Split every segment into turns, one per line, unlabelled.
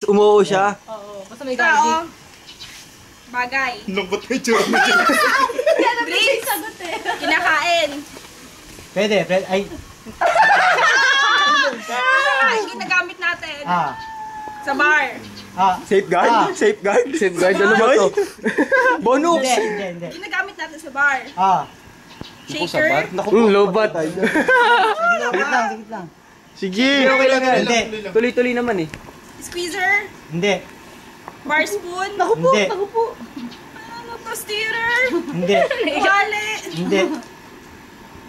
umuo siya.
Oo. Basta may
Tao.
garlic.
Bagay.
Lungkot na yung tsura mo dyan.
Drinks. Kinakain.
Pwede. Ay.
Ginagamit natin.
Ah.
Sa bar.
Ah.
Safeguard?
Ah.
Safeguard? Safeguard? Ano ba to? Bonus!
Hindi.
Ginagamit natin sa bar.
Ah.
Shaker.
Lobat.
Sige lang.
Sige.
Okay lang yan.
Hindi.
Tuloy-tuloy naman eh.
Squeezer.
Hindi.
Bar spoon.
Hindi.
Ano to, steerer.
Hindi.
Wali.
Hindi.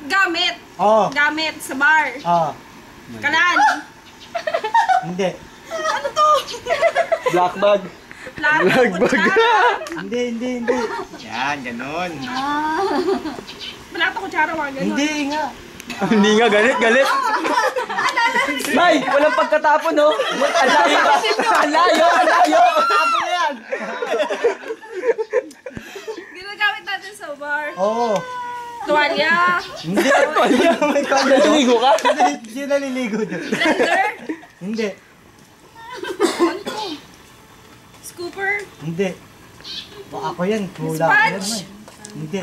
Gamit.
Oh.
Gamit sa bar.
Ah.
Kalan.
Hindi.
Ano to?
Black bag.
Plato.
Black bag.
Kutsara.
Hindi.
Yan, ganon.
Plato, kutsara, mga ganun.
Hindi nga.
Hindi nga, galit. Nay, walang pagkatapon, no? Ang layo. Ang layo.
Tapos na yan.
Ginagamit natin sa bar.
Oo.
Tuwalya.
Hindi. May
Naliligo ka?
Hindi naliligo doon.
Blender.
Hindi.
Ano to? Scooper.
Hindi. Baka ako yan. Hula ko yan.
Sponge.
Hindi.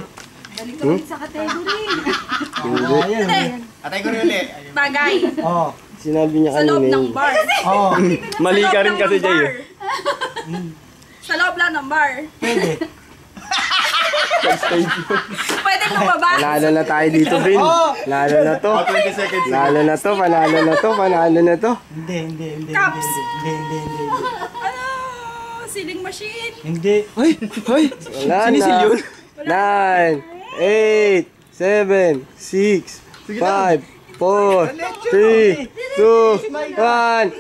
Sa category.
Hindi.
Atay ko rin ulit.
Bagay.
Oo.
Sinabi niya
Sa loob
kanina
ng
eh.
bar.
Oo.
Mali
Sa
ka
loob
rin
lang
kasi,
ng
Jay.
bar. Sa loob lang ng bar.
Pwede.
Pwede bumaba.
Panalo na tayo dito, Vin. Lalo na to.
20 seconds.
Panalo na to.
Hindi.
Cups.
Hindi.
Ano? Sealing machine.
Hindi.
Hoy!
Wala
Sinisil
na.
yun?
9, 8, 7, 6, 5, 4, 3, 2, 1.